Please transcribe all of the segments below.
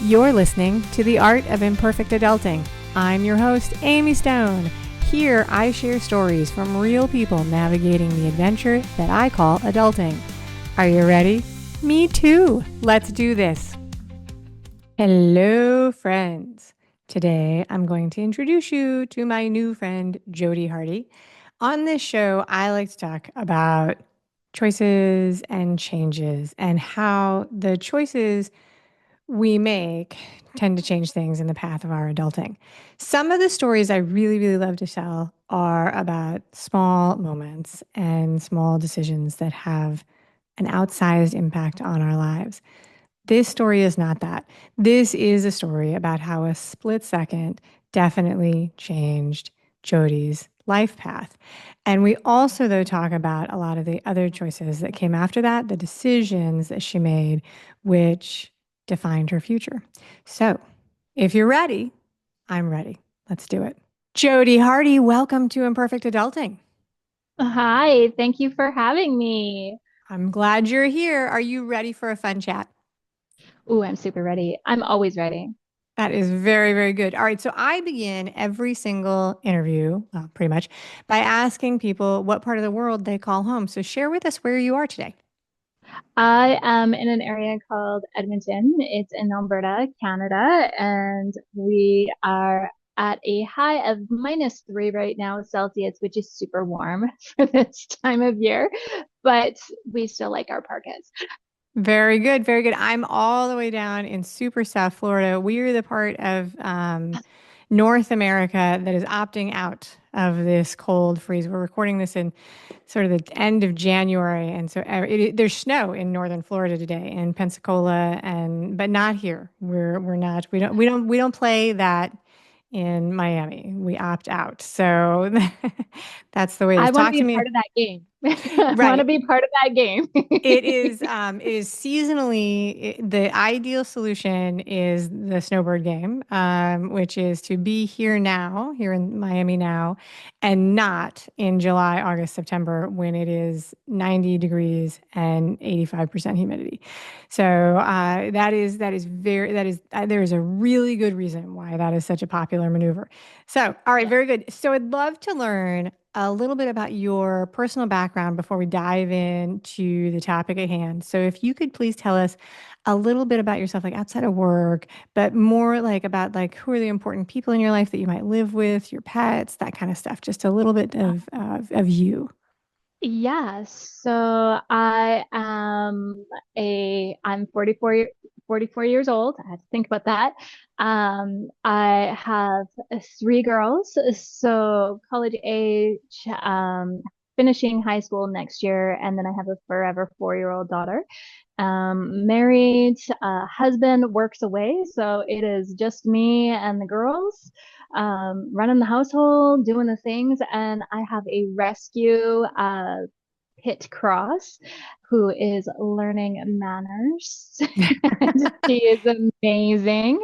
You're listening to The Art of Imperfect Adulting. I'm your host, Amy Stone. Here, I share stories from real people navigating the adventure that I call adulting. Are you ready? Me too. Let's do this. Hello, friends. Today, I'm going to introduce you to my new friend, Jodi Harty. On this show, I like to talk about choices and changes and how the choices we make tend to change things in the path of our adulting. Some of the stories I really, really love to tell are about small moments and small decisions that have an outsized impact on our lives. This story is not that. This is a story about how a split second definitely changed Jodi's life path. And we also, though, talk about a lot of the other choices that came after that, the decisions that she made, which defined her future. So if you're ready, I'm ready. Let's do it. Jodi Harty, welcome to Imperfect Adulting. Hi, thank you for having me. I'm glad you're here. Are you ready for a fun chat? Ooh, I'm super ready. I'm always ready. That is very, very good. All right. So I begin every single interview, well, pretty much, by asking people what part of the world they call home. So share with us where you are today. I am in an area called Edmonton. It's in Alberta, Canada, and we are at a high of -3 right now Celsius, which is super warm for this time of year, but we still like our parkas. Very good. Very good. I'm all the way down in super South Florida. We are the part of North America that is opting out of this cold freeze. We're recording this in sort of the end of January, and so there's snow in northern Florida today, in Pensacola, and but not here. We're not. We don't play that in Miami. We opt out. So that's the way it is. I want to Talk be to a part me. of that game. I want to Right. be part of that game. It is seasonally, the ideal solution is the snowbird game, which is to be here now, here in Miami now, and not in July, August, September when it is 90 degrees and 85% humidity. So there is a really good reason why that is such a popular maneuver. So, all right, Yeah. very good. So I'd love to learn a little bit about your personal background before we dive into the topic at hand. So if you could please tell us a little bit about yourself, like outside of work, but more like about like who are the important people in your life that you might live with, your pets, that kind of stuff. Just a little bit of you. Yeah, so I'm 44 years old. I have to think about that. I have three girls, so college age, finishing high school next year, and then I have a forever 4-year-old daughter. Married, husband works away, so it is just me and the girls, running the household, doing the things, and I have a rescue pit cross who is learning manners. And she is amazing.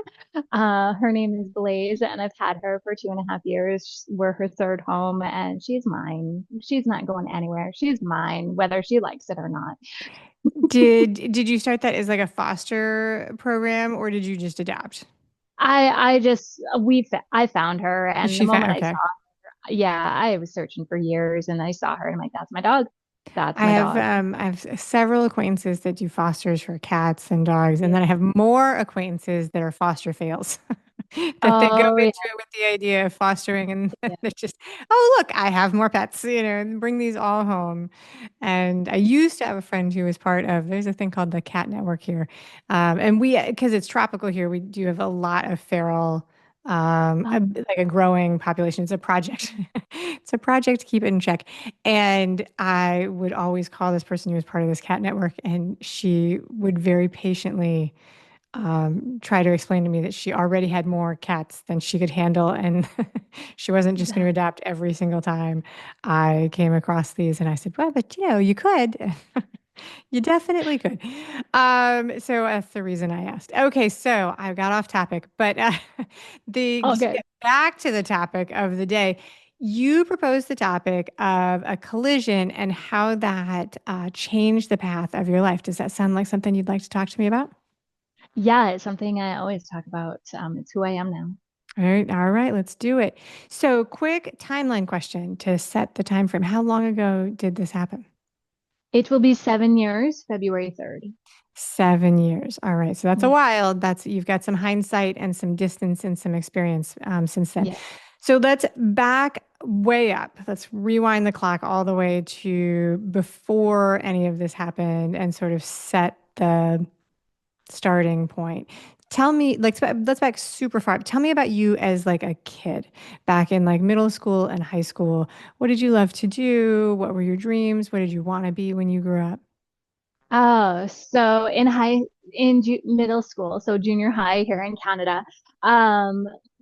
Her name is Blaze, and I've had her for 2.5 years. We're her third home, and she's mine. She's not going anywhere. She's mine, whether she likes it or not. Did you start that as like a foster program or did you just adopt? I found her, and the She found moment I saw okay. her, yeah, I was searching for years, and I saw her, and I'm like, that's my dog. That's my dog. I have several acquaintances that do fosters for cats and dogs, and Yeah. then I have more acquaintances that are foster fails. That they go Oh into yeah. it with the idea of fostering and Yeah. they're just, oh, look, I have more pets, and bring these all home. And I used to have a friend who was part of, there's a thing called the Cat Network here. And because it's tropical here, we do have a lot of feral, Oh, like a growing population. It's a project. It's a project to keep it in check. And I would always call this person who was part of this cat network, and she would very patiently try to explain to me that she already had more cats than she could handle, and she wasn't just going to adapt every single time I came across these. And I said, "Well, but you could." You definitely could. So that's the reason I asked. Okay, so I got off topic, but all just good. get back to the topic of the day. You proposed the topic of a collision and how that changed the path of your life. Does that sound like something you'd like to talk to me about? Yeah, it's something I always talk about. It's who I am now. All right, let's do it. So, quick timeline question to set the time frame. How long ago did this happen? It will be 7 years, February 3rd. 7 years. All right. So that's a Yeah. while. That's you've got some hindsight and some distance and some experience since then. Yeah. So let's back way up. Let's rewind the clock all the way to before any of this happened and sort of set the starting point. Tell me, like, let's back super far. Tell me about you as like a kid back in like middle school and high school. What did you love to do? What were your dreams? What did you want to be when you grew up? Oh, so in ju middle school, so junior high here in Canada,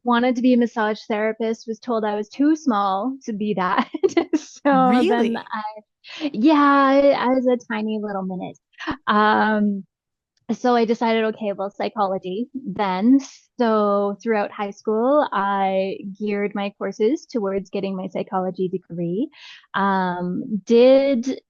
wanted to be a massage therapist, was told I was too small to be that. So then Really? yeah, I was a tiny little minute. Um, so I decided, okay, well, psychology then. So throughout high school, I geared my courses towards getting my psychology degree. Did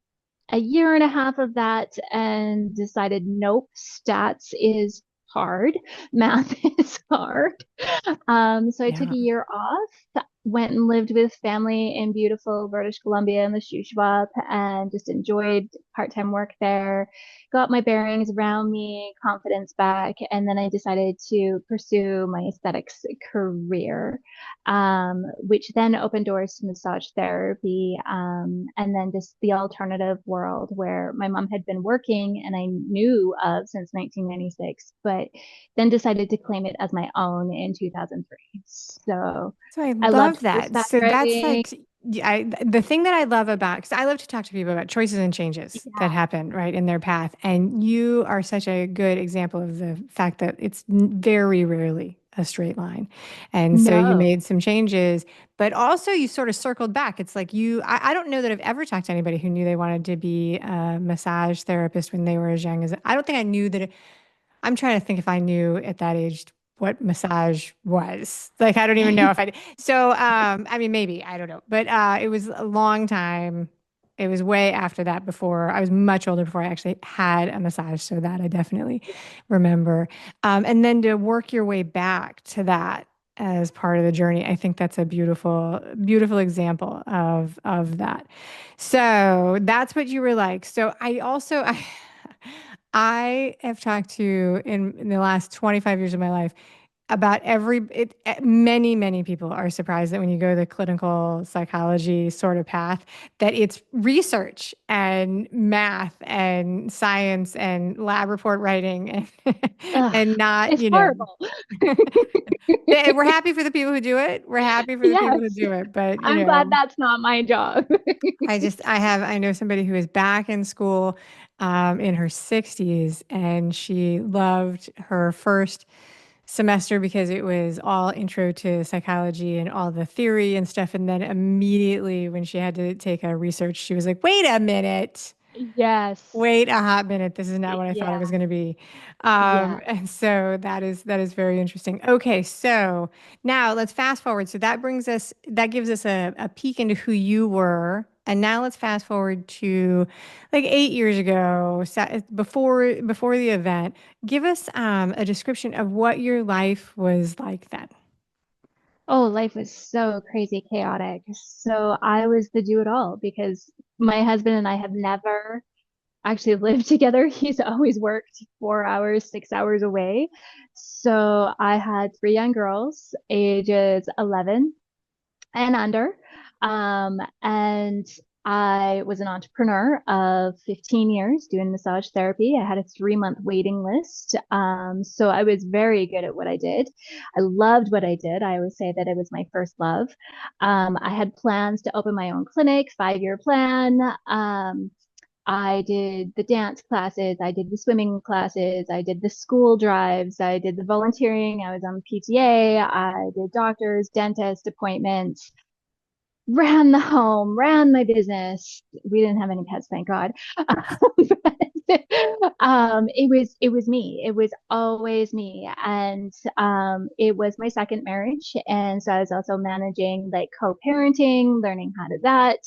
a year and a half of that and decided, nope, stats is hard. Math is hard. So I took Yeah. a year off, went and lived with family in beautiful British Columbia in the Shuswap and just enjoyed part-time work there, got my bearings around me, confidence back, and then I decided to pursue my aesthetics career, which then opened doors to massage therapy, and then just the alternative world where my mom had been working and I knew of since 1996, but then decided to claim it as my own in 2003. So So I I loved love that. horseback So that's riding. like the thing that I love about because I love to talk to people about choices and changes that Yeah. happen right in their path, and you are such a good example of the fact that it's very rarely a straight line, and so you No. made some changes, but also you sort of circled back. It's like I don't know that I've ever talked to anybody who knew they wanted to be a massage therapist when they were as young as I don't think I knew that. I'm trying to think if I knew at that age what massage was. Like, I don't even know if I did. So, I mean, maybe, I don't know. But it was a long time. It was way after that before I was much older before I actually had a massage. So that I definitely remember. And then to work your way back to that as part of the journey, I think that's a beautiful, beautiful example of that. So that's what you were like. So I have talked to in the last 25 years of my life about many, many people are surprised that when you go the clinical psychology sort of path, that it's research and math and science and lab report writing and, Ugh, and not, it's horrible. we're happy for the people who do it. We're happy for the people who Yes. do it. But, I'm glad that's not my job. I know somebody who is back in school in her 60s, and she loved her first semester because it was all intro to psychology and all the theory and stuff. And then immediately when she had to take a research, she was like, wait a minute. Yes. Wait a hot minute. This is not what I thought it was Yeah. going to be. Yeah. And so that is very interesting. Okay, so now let's fast forward. So that gives us a peek into who you were. And now let's fast forward to like 8 years ago, before the event. Give us a description of what your life was like then. Oh, life was so crazy chaotic. So I was the do-it-all because my husband and I have never actually lived together. He's always worked 4 hours, 6 hours away. So I had three young girls, ages 11 and under. And I was an entrepreneur of 15 years doing massage therapy. I had a 3 month waiting list. So I was very good at what I did. I loved what I did. I always say that it was my first love. I had plans to open my own clinic, 5 year plan. I did the dance classes, I did the swimming classes, I did the school drives, I did the volunteering, I was on PTA, I did doctors, dentist appointments, ran the home, ran my business. We didn't have any pets, thank God. It was me. It was always me. And it was my second marriage. And so I was also managing like co-parenting, learning how to that,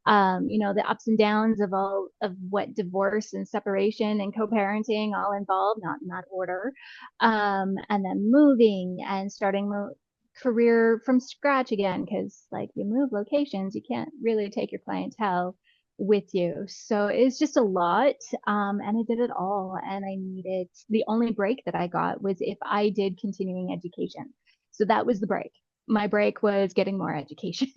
the ups and downs of all of what divorce and separation and co-parenting all involved, not in that order. And then moving and starting career from scratch again, because like you move locations, you can't really take your clientele with you. So it's just a lot. And I did it all. And I needed the only break that I got was if I did continuing education. So that was the break. My break was getting more education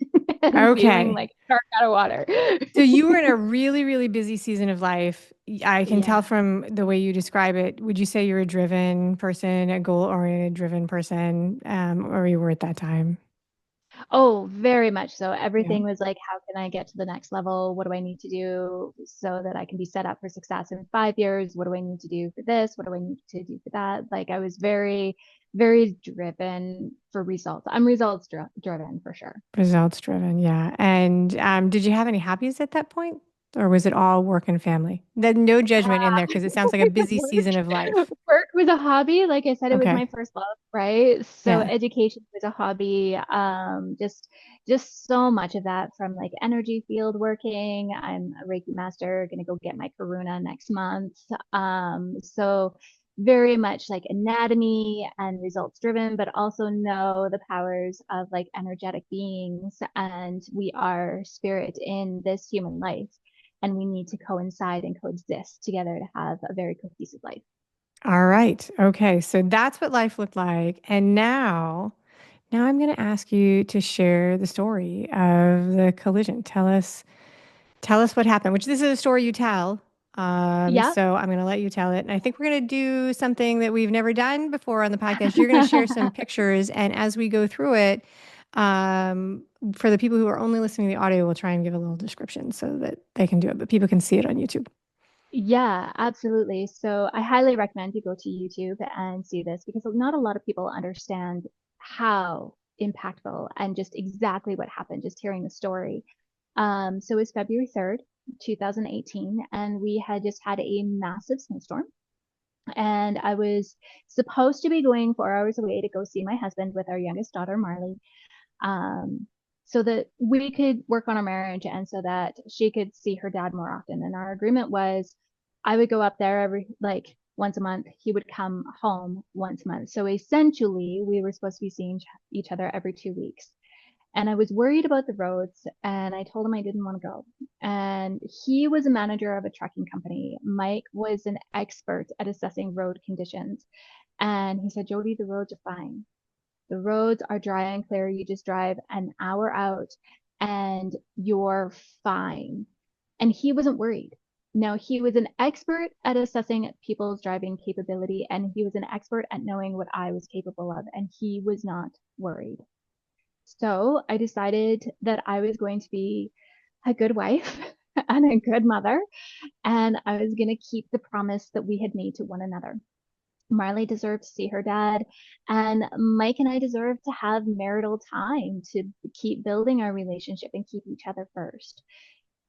and feeling Okay. like shark out of water. So you were in a really, really busy season of life. I can tell Yeah. from the way you describe it. Would you say you're a driven person, a goal-oriented, driven person, or you were at that time? Oh, very much so. Yeah. Everything was like, how can I get to the next level? What do I need to do so that I can be set up for success in 5 years? What do I need to do for this? What do I need to do for that? Like I was very, very driven for results. I'm results driven for sure. Results driven, yeah. And did you have any hobbies at that point? Or was it all work and family? Then no judgment in there because it sounds like a busy Work, season of life. work was a hobby. Like I said, it was Okay. my first love, right? So Yeah. education was a hobby. Just so much of that from like energy field working. I'm a Reiki master, gonna go get my Karuna next month. So very much like anatomy and results driven, but also know the powers of like energetic beings, and we are spirit in this human life, and we need to coincide and coexist together to have a very cohesive life. All right. Okay. So that's what life looked like. And now I'm going to ask you to share the story of the collision. Tell us what happened, which this is a story you tell. Yeah. So I'm going to let you tell it. And I think we're going to do something that we've never done before on the podcast. You're going to share some pictures. And as we go through it, um, for the people who are only listening to the audio, we'll try and give a little description so that they can do it, but people can see it on YouTube. Yeah, absolutely. So I highly recommend you go to YouTube and see this because not a lot of people understand how impactful and just exactly what happened, just hearing the story. So it was February 3rd, 2018, and we had just had a massive snowstorm. And I was supposed to be going 4 hours away to go see my husband with our youngest daughter, Marley, um, so that we could work on our marriage and so that she could see her dad more often. And our agreement was I would go up there every like once a month. He would come home once a month. So essentially, we were supposed to be seeing each other every 2 weeks. And I was worried about the roads, and I told him I didn't want to go. And he was a manager of a trucking company. Mike was an expert at assessing road conditions. And he said, Jodi, the roads are fine. The roads are dry and clear. You just drive an hour out and you're fine. And he wasn't worried. No, he was an expert at assessing people's driving capability, and he was an expert at knowing what I was capable of, and he was not worried. So I decided that I was going to be a good wife and a good mother, and I was going to keep the promise that we had made to one another. Marley deserved to see her dad, and Mike and I deserve to have marital time to keep building our relationship and keep each other first.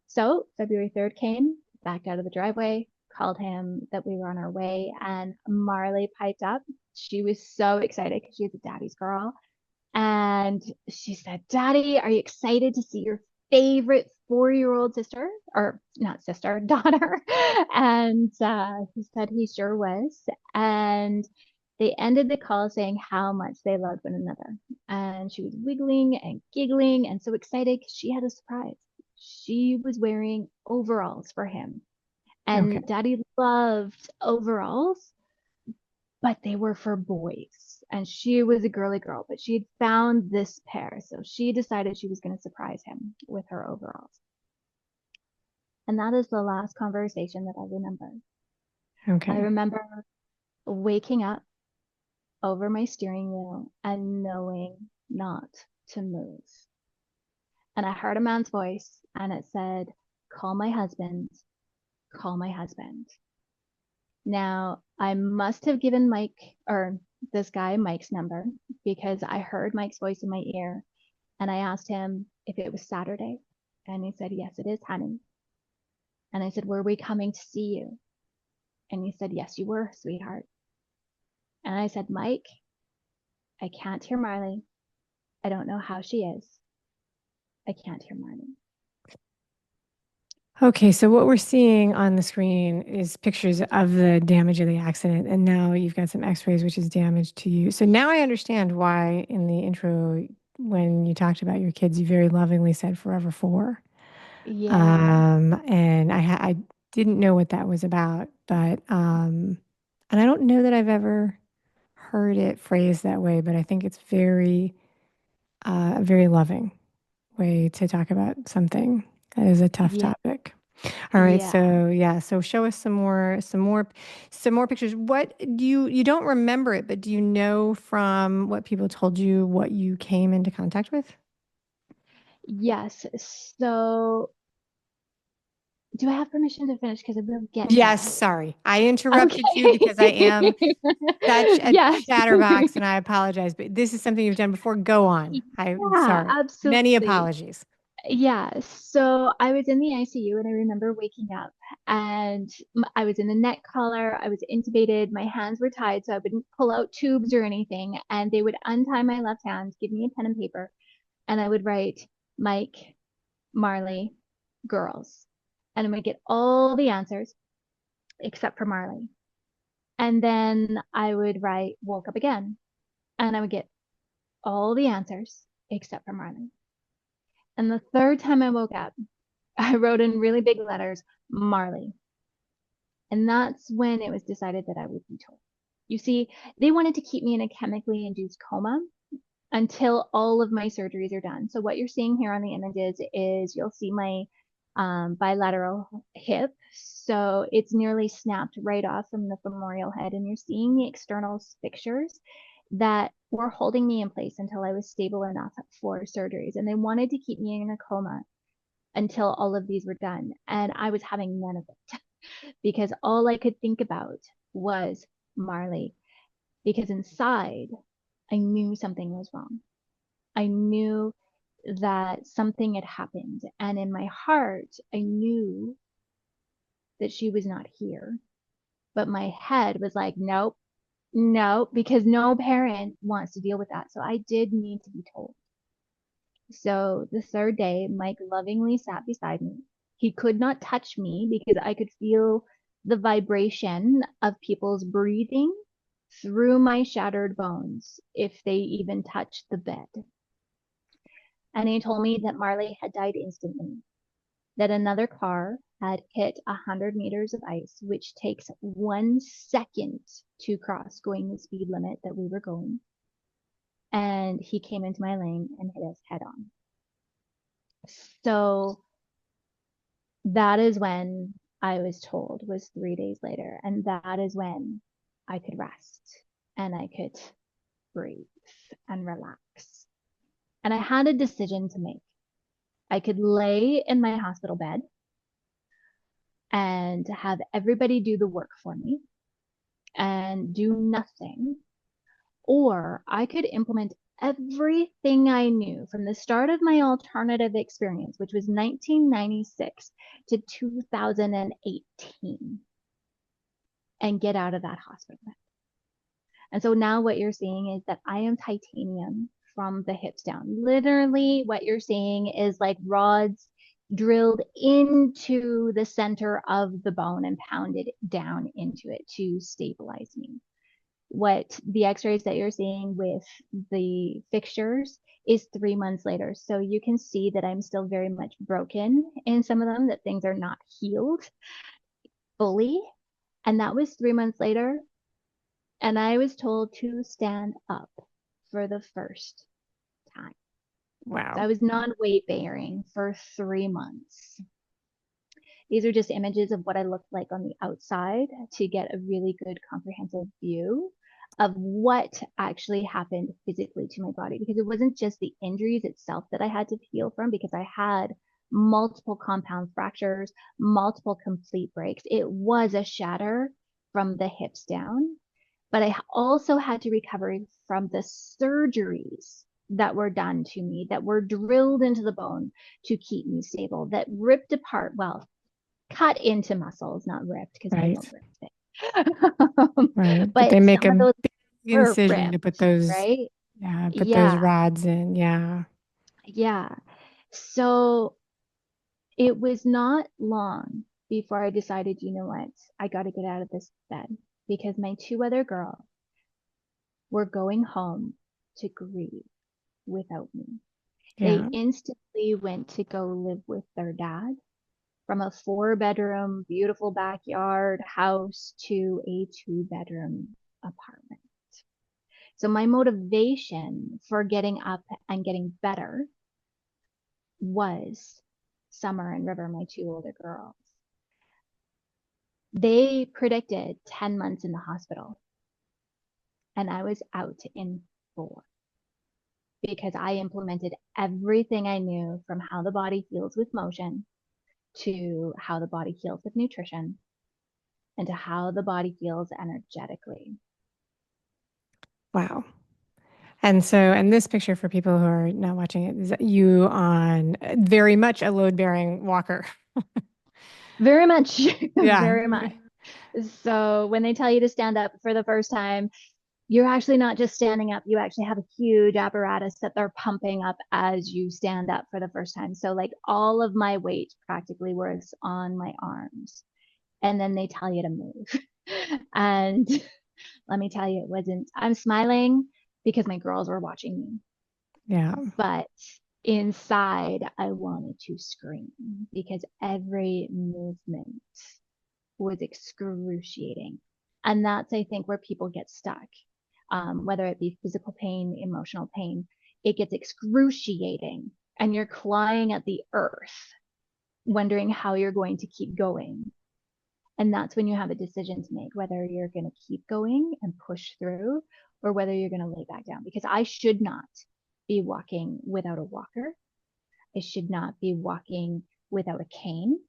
So February 3rd came, backed out of the driveway, called him that we were on our way, and Marley piped up. She was so excited because she's a daddy's girl. And she said, Daddy, are you excited to see your favorite 4-year-old sister? Or not sister, daughter. And he said he sure was. And they ended the call saying how much they loved one another. And she was wiggling and giggling and so excited because she had a surprise. She was wearing overalls for him. Okay. And Daddy loved overalls, but they were for boys. And she was a girly girl, but she had found this pair. So she decided she was going to surprise him with her overalls. And that is the last conversation that I remember. I Okay. remember waking up over my steering wheel and knowing not to move. And I heard a man's voice and it said, Call my husband, call my husband. Now, I must have given Mike or this guy Mike's number because I heard Mike's voice in my ear and I asked him if it was Saturday. And he said, Yes, it is, honey. And I said, Were we coming to see you? And he said, yes, you were, sweetheart. And I said, Mike, I can't hear Marley. I don't know how she is. I can't hear Marley. Okay, so what we're seeing on the screen is pictures of the damage of the accident, and now you've got some x-rays, which is damage to you. So now I understand why in the intro, when you talked about your kids, you very lovingly said forever four. Yeah. And I didn't know what that was about, but and I don't know that I've ever heard it phrased that way, but I think it's very loving way to talk about something that is a tough Yeah. topic. All right, Yeah. so yeah, so show us some more pictures. What do you don't remember it, but do you know from what people told you what you came into contact with? Yes. So do I have permission to finish? Because I will get Yes, there. sorry. I interrupted you Okay. because I am such a Yes. chatterbox and I apologize, but this is something you've done before. Go on. I'm Yeah, sorry. Many absolutely. apologies. Yeah, so I was in the ICU and I remember waking up and I was in the neck collar. I was intubated. My hands were tied so I wouldn't pull out tubes or anything. And they would untie my left hand, give me a pen and paper, and I would write Mike, Marley, girls. And I would get all the answers except for Marley. And then I would write woke up again and I would get all the answers except for Marley. And the third time I woke up, I wrote in really big letters, Marley. And that's when it was decided that I would be told. You see, they wanted to keep me in a chemically induced coma until all of my surgeries are done. So what you're seeing here on the images is you'll see my bilateral hip. So it's nearly snapped right off from the femoral head. And you're seeing the external fixtures that were holding me in place until I was stable enough for surgeries. And they wanted to keep me in a coma until all of these were done. And I was having none of it because all I could think about was Marley. Because inside, I knew something was wrong. I knew that something had happened. And in my heart, I knew that she was not here. But my head was like, nope, nope, because no parent wants to deal with that. So I did need to be told. So the third day, Mike lovingly sat beside me. He could not touch me because I could feel the vibration of people's breathing through my shattered bones if they even touched the bed. And he told me that Marley had died instantly, that another car had hit 100 meters of ice, which takes 1 second to cross going the speed limit that we were going. And he came into my lane and hit us head on. So that is when I was told was 3 days later. And that is when I could rest and I could breathe and relax. And I had a decision to make. I could lay in my hospital bed and have everybody do the work for me and do nothing, or I could implement everything I knew from the start of my alternative experience, which was 1996 to 2018, and get out of that hospital. And so now what you're seeing is that I am titanium from the hips down. Literally, what you're seeing is like rods drilled into the center of the bone and pounded down into it to stabilize me. What the x-rays that you're seeing with the fixtures is 3 months later. So you can see that I'm still very much broken in some of them, that things are not healed fully. And that was 3 months later. And I was told to stand up for the first time. So Wow. I was non-weight bearing for 3 months. These are just images of what I looked like on the outside to get a really good comprehensive view of what actually happened physically to my body, because it wasn't just the injuries itself that I had to heal from, because I had multiple compound fractures, multiple complete breaks. It was a shatter from the hips down, but I also had to recover from the surgeries that were done to me, that were drilled into the bone to keep me stable, that ripped apart, well, cut into muscles, not ripped, because I Right. don't rip things. Right. But they But make some a of those big were incision to put ripped, those, right? yeah, put those Yeah, rods in. Yeah. yeah. So it was not long before I decided, you know what, I got to get out of this bed because my two other girls were going home to grieve without me. They Yeah. instantly went to go live with their dad from a 4 bedroom, beautiful backyard house to a 2 bedroom apartment. So my motivation for getting up and getting better was Summer and River, my two older girls. They predicted 10 months in the hospital, and I was out in 4 because I implemented everything I knew from how the body heals with motion to how the body heals with nutrition and to how the body heals energetically. Wow. And so, and this picture for people who are not watching it is you on very much a load-bearing walker. Very much, Yeah. very much. So when they tell you to stand up for the first time, you're actually not just standing up, you actually have a huge apparatus that they're pumping up as you stand up for the first time. So, like, all of my weight practically was on my arms. And then they tell you to move. And let me tell you, it wasn't, I'm smiling because my girls were watching me. Yeah. But inside, I wanted to scream because every movement was excruciating. And that's, I think, where people get stuck, whether it be physical pain, emotional pain, it gets excruciating. And you're clawing at the earth, wondering how you're going to keep going. And that's when you have a decision to make, whether you're going to keep going and push through or whether you're going to lay back down. Because I should not be walking without a walker. I should not be walking without a cane.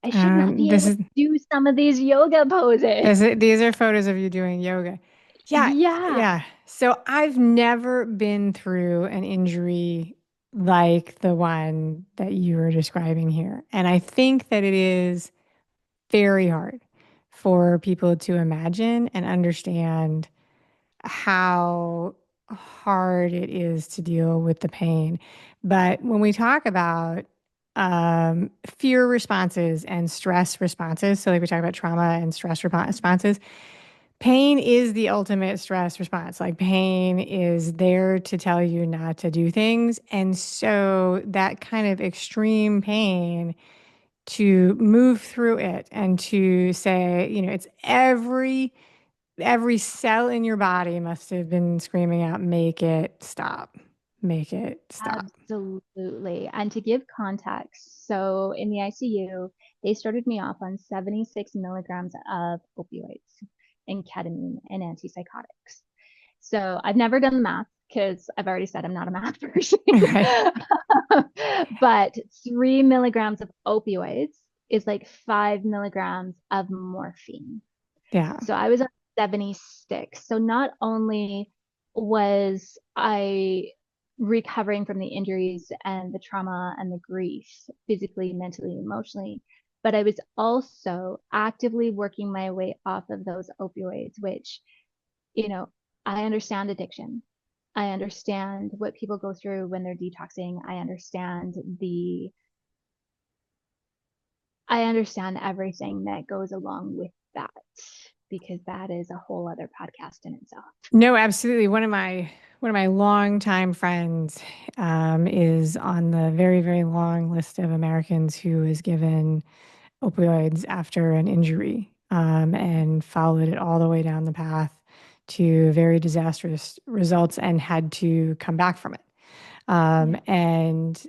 I should not be This able to is do some of these yoga poses. these are photos of you doing yoga. Yeah, Yeah. yeah. So I've never been through an injury like the one that you were describing here. And I think that it is very hard for people to imagine and understand how hard it is to deal with the pain. But when we talk about fear responses and stress responses, so like we talk about trauma and stress responses, pain is the ultimate stress response. Like pain is there to tell you not to do things. And so that kind of extreme pain, to move through it and to say, it's every cell in your body must have been screaming out, make it stop, make it stop. Absolutely. And to give context, so in the ICU, they started me off on 76 milligrams of opioids and ketamine and antipsychotics. So I've never done the math because I've already said I'm not a math person. Right. But 3 milligrams of opioids is like 5 milligrams of morphine. Yeah. So I was on 76. So not only was I recovering from the injuries and the trauma and the grief, physically, mentally, emotionally, but I was also actively working my way off of those opioids, which, you know, I understand addiction. I understand what people go through when they're detoxing. I understand everything that goes along with that because that is a whole other podcast in itself. No, absolutely. One of my longtime friends is on the very, very long list of Americans who was given opioids after an injury, and followed it all the way down the path to very disastrous results and had to come back from it. Yeah. And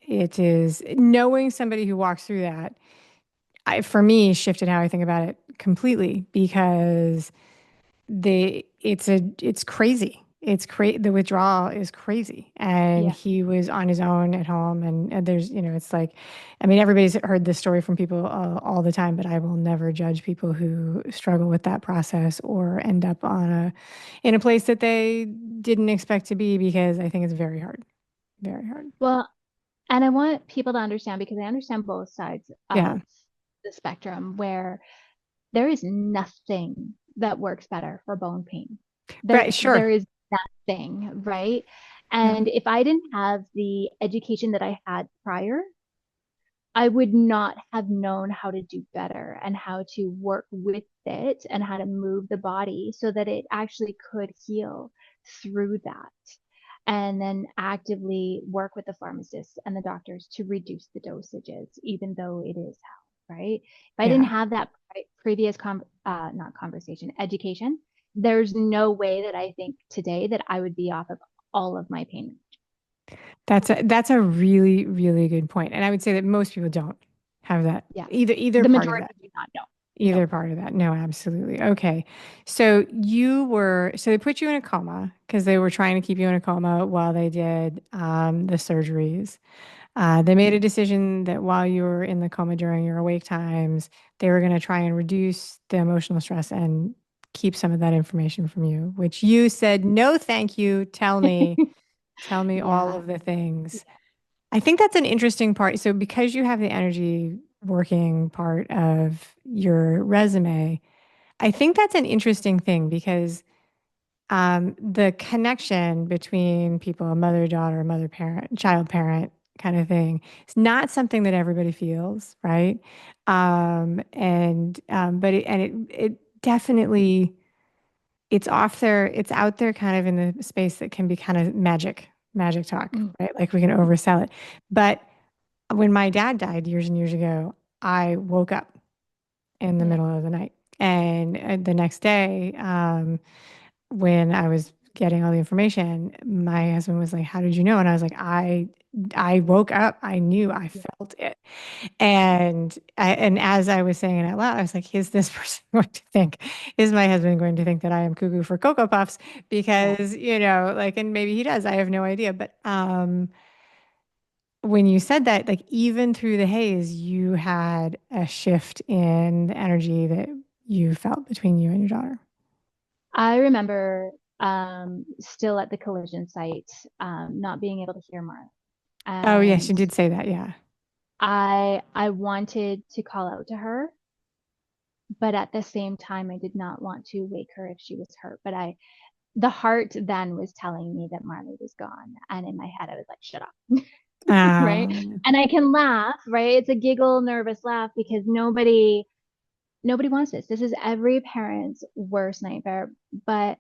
it is knowing somebody who walks through that, for me, shifted how I think about it completely because it's crazy. The withdrawal is crazy. And Yeah. he was on his own at home. And there's, it's like, I mean, everybody's heard this story from people all the time, but I will never judge people who struggle with that process or end up in a place that they didn't expect to be, because I think it's very hard, very hard. Well, and I want people to understand because I understand both sides Yeah. of the spectrum where there is nothing that works better for bone pain. Right, There sure. is nothing, right? Yep. And if I didn't have the education that I had prior, I would not have known how to do better and how to work with it and how to move the body so that it actually could heal through that. And then actively work with the pharmacists and the doctors to reduce the dosages, even though it is hell, right? If I didn't Yeah. have that previous, not conversation, education, there's no way that I think today that I would be off of all of my pain. That's a really, really good point. And I would say that most people don't have that Yeah. either The part of that. majority do not know. Either No. part of that. No, absolutely. Okay. So they put you in a coma because they were trying to keep you in a coma while they did the surgeries. They made a decision that while you were in the coma during your awake times, they were going to try and reduce the emotional stress and keep some of that information from you, which you said, no, thank you. Tell me all Yeah. of the things. I think that's an interesting part. So because you have the energy working part of your resume, I think that's an interesting thing because the connection between people, a mother, daughter, mother, parent, child, parent kind of thing, it's not something that everybody feels, right? But it definitely it's out there kind of in the space that can be kind of magic talk, Mm, right? Like we can oversell it. But when my dad died years and years ago, I woke up in the yeah. middle of the night. And the next day, when I was getting all the information, my husband was like, "How did you know?" And I was like, I woke up. I knew. I Yeah. felt it." And as I was saying it out loud, I was like, "Is this person going to think? Is my husband going to think that I am cuckoo for Cocoa Puffs?" Yeah. Because, like, and maybe he does. I have no idea. But when you said that, like even through the haze, you had a shift in the energy that you felt between you and your daughter. I remember still at the collision site, not being able to hear Mark. Oh, yes, you And did say that. Yeah. I wanted to call out to her, but at the same time I did not want to wake her if she was hurt. But the heart then was telling me that Marley was gone. And in my head I was like, shut up. Right. Um, And I can laugh, right? It's a giggle, nervous laugh because nobody wants this. This is every parent's worst nightmare. But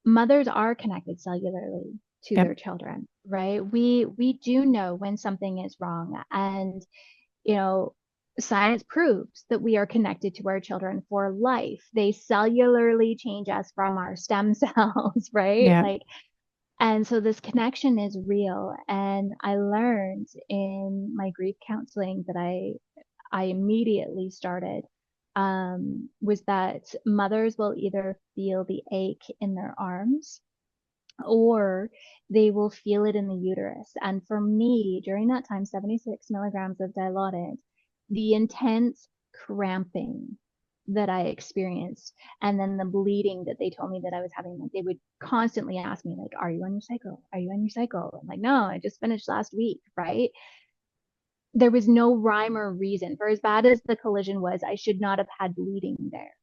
mothers are connected cellularly to yep. their children, right? We do know when something is wrong, and you know, science proves that we are connected to our children for life. They cellularly change us from our stem cells, right? Yep. Like, and so this connection is real. And I learned in my grief counseling that I immediately started was that mothers will either feel the ache in their arms or they will feel it in the uterus. And for me, during that time, 76 milligrams of Dilaudid, the intense cramping that I experienced, and then the bleeding that they told me that I was having, like they would constantly ask me, like, are you on your cycle? Are you on your cycle? I'm like, no, I just finished last week, right? There was no rhyme or reason. For as bad as the collision was, I should not have had bleeding there.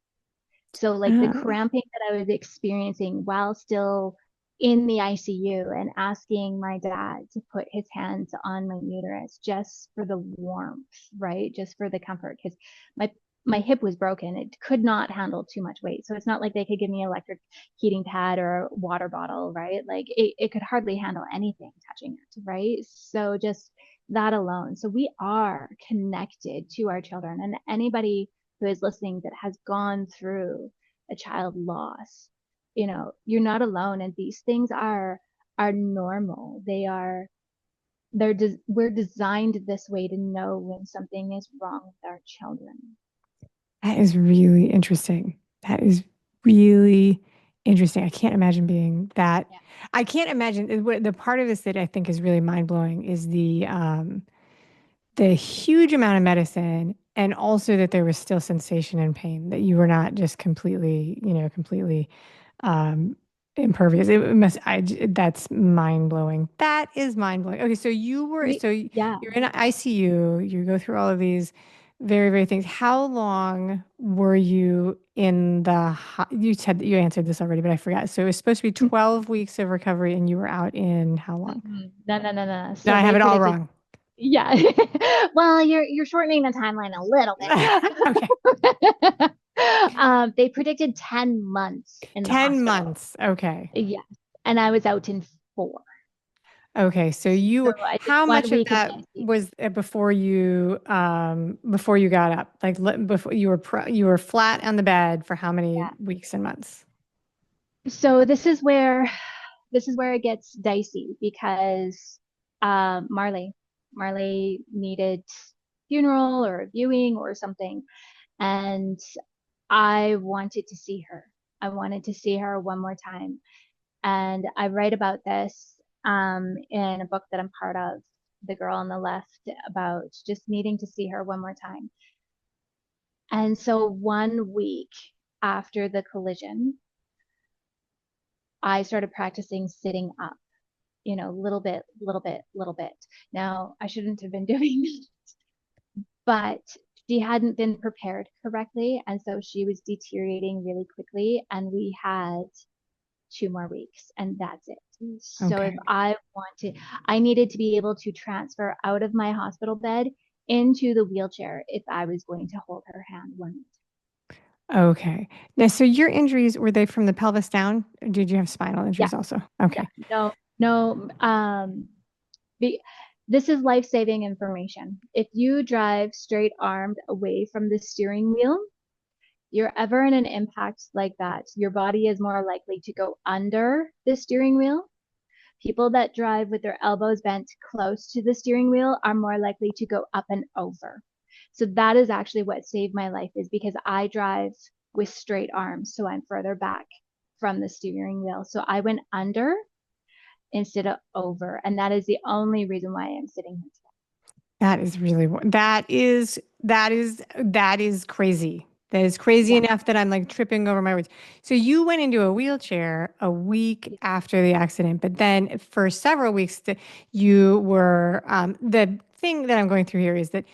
So like the Oh, cramping that I was experiencing while still in the ICU and asking my dad to put his hands on my uterus just for the warmth, right? Just for the comfort because my my hip was broken. It could not handle too much weight. So it's not like they could give me an electric heating pad or a water bottle, right? Like it could hardly handle anything touching it, right? So just that alone. So we are connected to our children and anybody who is listening that has gone through a child loss, you're not alone. And these things are normal. We're designed this way to know when something is wrong with our children. that is really interesting. That is really interesting. I can't imagine being that. Yeah. I can't imagine the part of this that I think is really mind blowing is the huge amount of medicine and also that there was still sensation and pain, that you were not just completely um, impervious. That's mind blowing. That is mind blowing. Okay, so We, you're yeah. in ICU, you go through all of these. Very, very things. How long were you in you said that you answered this already, but I forgot. So it was supposed to be 12 weeks of recovery and you were out in how long? No, no, no, no. No, So I have they it all predicted, wrong. yeah. Well, you're shortening the timeline a little Okay. bit. They predicted 10 months in the 10 hospital. months. Okay. Yes. And I was out in 4. Okay. So So I did how one much of week of that ICU. was before you got up? Like before you were flat on the bed for how many Yeah. weeks and months? So this is where it gets dicey because Marley needed funeral or a viewing or something, and I wanted to see her. I wanted to see her one more time, and I write about this in a book that I'm part of, The Girl on the Left, about just needing to see her one more time. And so 1 week after the collision, I started practicing sitting up, little bit, little bit, little bit. Now, I shouldn't have been doing this, but she hadn't been prepared correctly. And so she was deteriorating really quickly. And we had 2 more weeks, and that's it. So if Okay. I needed to be able to transfer out of my hospital bed into the wheelchair if I was going to hold her hand one. Okay. Now, so your injuries, were they from the pelvis down? Or did you have spinal Yeah, injuries also? yeah, Okay. no, no. Be, this is life-saving information. If you drive straight armed away from the steering wheel, you're ever in an impact like that, your body is more likely to go under the steering wheel. People that drive with their elbows bent close to the steering wheel are more likely to go up and over. So that is actually what saved my life, is because I drive with straight arms. So I'm further back from the steering wheel. So I went under instead of over. And that is the only reason why I'm sitting here That is really, that is crazy. That is today. crazy Yeah. enough that I'm like tripping over my words. So you went into a wheelchair a week after the accident, but then for several weeks, you were, the thing that I'm going through here is that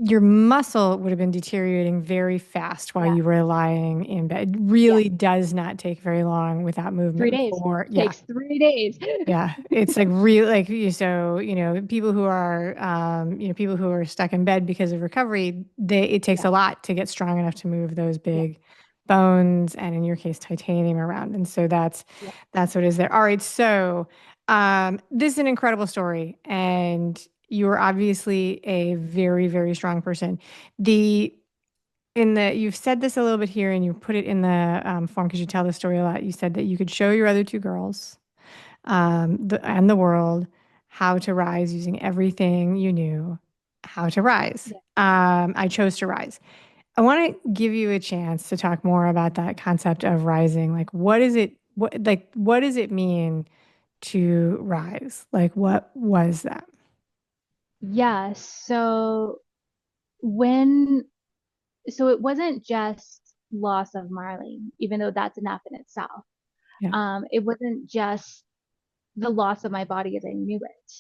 your muscle would have been deteriorating very fast while Yeah. you were lying in bed. It Yeah. really does not take very long without Three movement days. for, yeah. Takes 3 days. Yeah, it's like real, like so, people who are stuck in bed because of recovery, it takes Yeah. a lot to get strong enough to move those Yeah. big bones and in your case, titanium around. And so Yeah. that's what is there. All right, so this is an incredible story, and you are obviously a very, very strong person. The you've said this a little bit here, and you put it in the form because you tell the story a lot. You said that you could show your other two girls and the world how to rise using everything you knew how to rise. Yeah. I chose to rise. I want to give you a chance to talk more about that concept of rising. Like, what does it mean to rise? Like, what was that? Yeah. When, so it wasn't just loss of Marley, even though that's enough in itself. Yeah, It wasn't just the loss of my body as I knew it.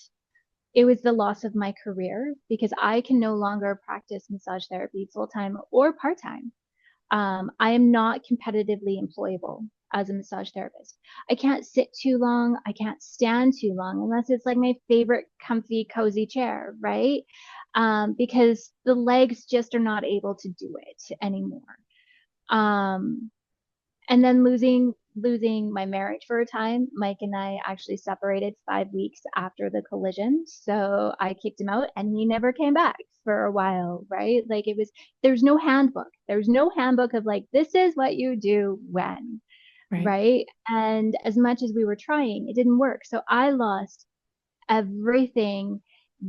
It was the loss of my career because I can no longer practice massage therapy full time or part time. I am not competitively employable as a massage therapist. I can't sit too long. I can't stand too long unless it's like my favorite comfy, cozy chair, right? Because the legs just are not able to do it anymore. Um, and then losing my marriage for a time. Mike and I actually separated 5 weeks after the collision. So I kicked him out and he never came back for a while, right? Like there's no handbook. There's no handbook of like, this is what you do when, right. right? And as much as we were trying, it didn't work. So I lost everything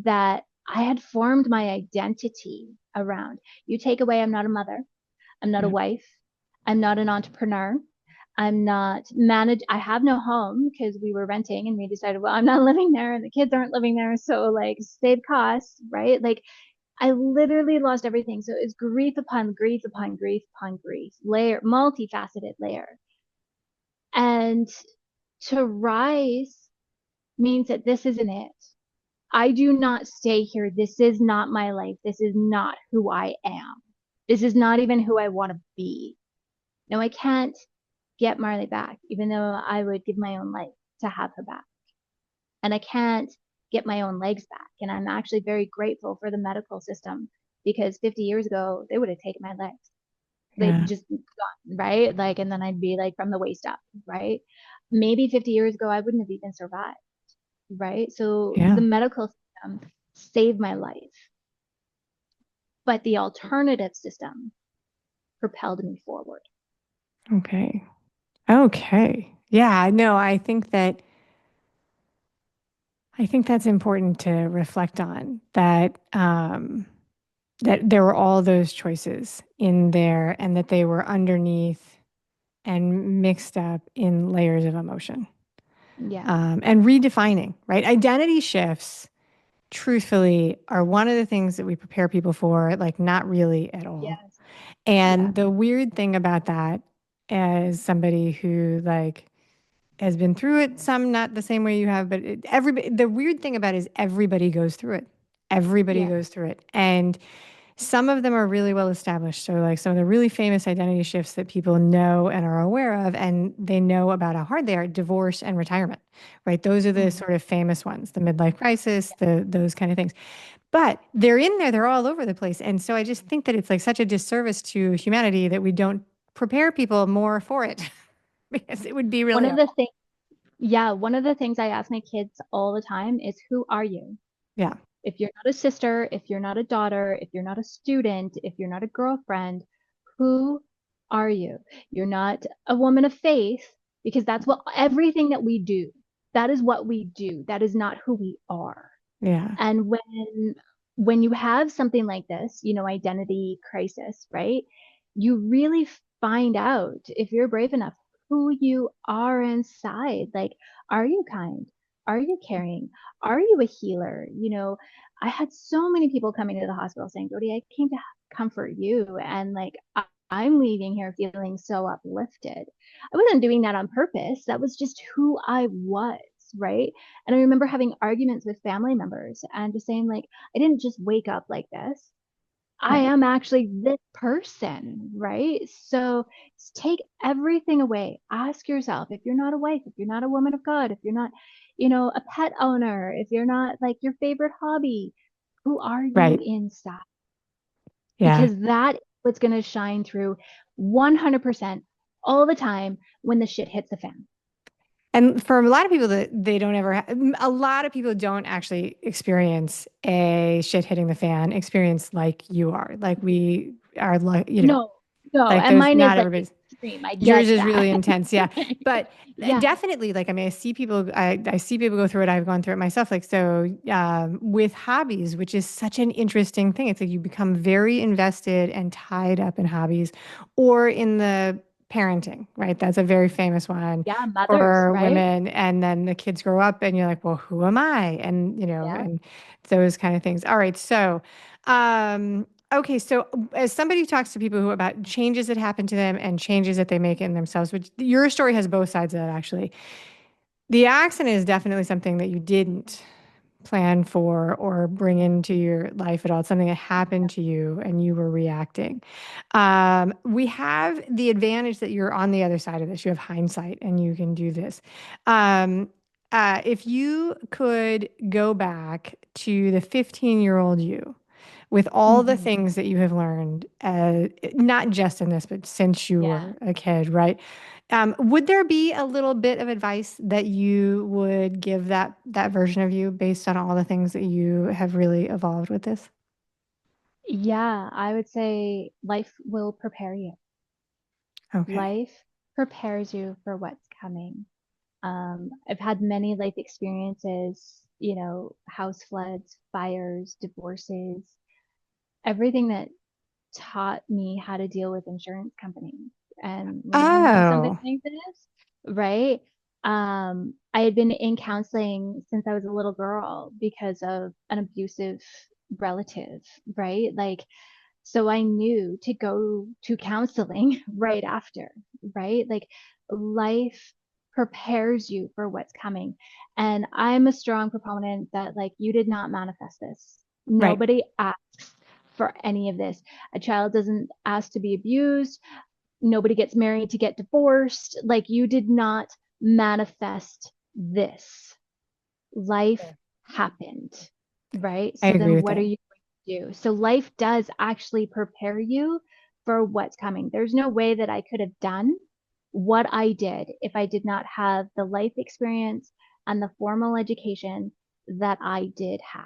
that I had formed my identity around. You take away, I'm not a mother. I'm not a Yeah, wife. I'm not an entrepreneur. I'm not managed. I have no home because we were renting and we decided, well, I'm not living there and the kids aren't living there. So like save costs, right? Like I literally lost everything. So it's grief upon grief upon grief upon grief, multifaceted layer. And to rise means that this isn't it. I do not stay here. This is not my life. This is not who I am. This is not even who I want to be. No, I can't get Marley back, even though I would give my own life to have her back. And I can't get my own legs back. And I'm actually very grateful for the medical system because 50 years ago, they would have taken my legs. Like Yeah. just gone, right? Like, and then I'd be like from the waist up, right? Maybe 50 years ago, I wouldn't have even survived, right? So the Yeah. medical system saved my life, but the alternative system propelled me forward. Okay. Okay. Yeah, no, I think that's important to reflect on that that there were all those choices in there and that they were underneath and mixed up in layers of emotion. Yeah. And redefining, right? Identity shifts, truthfully, are one of the things that we prepare people for, like not really at all. Yes. Yeah. And the weird thing about that, as somebody who like has been through it, some not the same way you have, but everybody, the weird thing about it is everybody goes through it. Everybody Yeah. goes through it. And some of them are really well established. So, like some of the really famous identity shifts that people know and are aware of, and they know about how hard they are, divorce and retirement, right? Those are the Mm. sort of famous ones, the midlife crisis, the those kind of things. But they're in there, they're all over the place. And so I just think that it's like such a disservice to humanity that we don't prepare people more for it because it would be One really of the awful. things, yeah, one of the things I ask my kids all the time is, who are you? Yeah, If you're not a sister, if you're not a daughter, if you're not a student, if you're not a girlfriend, who are you? You're not a woman of faith because that's what everything that we do, that is what we do. That is not who we are. yeah, And when you have something like this, identity crisis, right? You really find out if you're brave enough who you are inside. Like, are you kind? Are you caring? Are you a healer? I had so many people coming to the hospital saying, Jodi, I came to comfort you. And like, I'm leaving here feeling so uplifted. I wasn't doing that on purpose. That was just who I was, right? And I remember having arguments with family members and just saying, like, I didn't just wake up like this. I right, am actually this person, right? So take everything away. Ask yourself, if you're not a wife, if you're not a woman of God, if you're not, a pet owner, if you're not like your favorite hobby, who are you right. inside? Yeah. Because that is what's going to shine through 100% all the time when the shit hits the fan. And for a lot of people that they don't ever, a lot of people don't actually experience a shit hitting the fan experience like you are. Like we are, like, No, no. like And there's mine is not like everybody's. extreme. I get Yours is that. really intense, yeah. But Yeah. definitely, like I mean, I see people go through it. I've gone through it myself. Like so, with hobbies, which is such an interesting thing. It's like you become very invested and tied up in hobbies, or in the parenting, right? That's a very famous one Yeah. Mothers, for right? women. And then the kids grow up, and you're like, well, who am I? And Yeah. and those kind of things. All right, so. Okay, so as somebody who talks to people who about changes that happen to them and changes that they make in themselves, which your story has both sides of that actually. The accident is definitely something that you didn't plan for or bring into your life at all. It's something that happened to you and you were reacting. We have the advantage that you're on the other side of this. You have hindsight and you can do this. Um, if you could go back to the 15-year-old you with all the Hmm. things that you have learned, not just in this, but since you Yeah. were a kid, right? Would there be a little bit of advice that you would give that version of you based on all the things that you have really evolved with this? Yeah. I would say life will prepare you. Okay. Life prepares you for what's coming. I've had many life experiences, house floods, fires, divorces, everything that taught me how to deal with insurance companies. And when you know something Oh, like this, right? I had been in counseling since I was a little girl because of an abusive relative, right? Like, so I knew to go to counseling right after, right? Like life. prepares you for what's coming. And I'm a strong proponent that like you did not manifest this. Right. Nobody asks for any of this. A child doesn't ask to be abused. Nobody gets married to get divorced. Like you did not manifest this. Life Sure. happened, right? I So agree then with what are that. you going to do? So life does actually prepare you for what's coming. There's no way that I could have done what I did if I did not have the life experience and the formal education that I did have.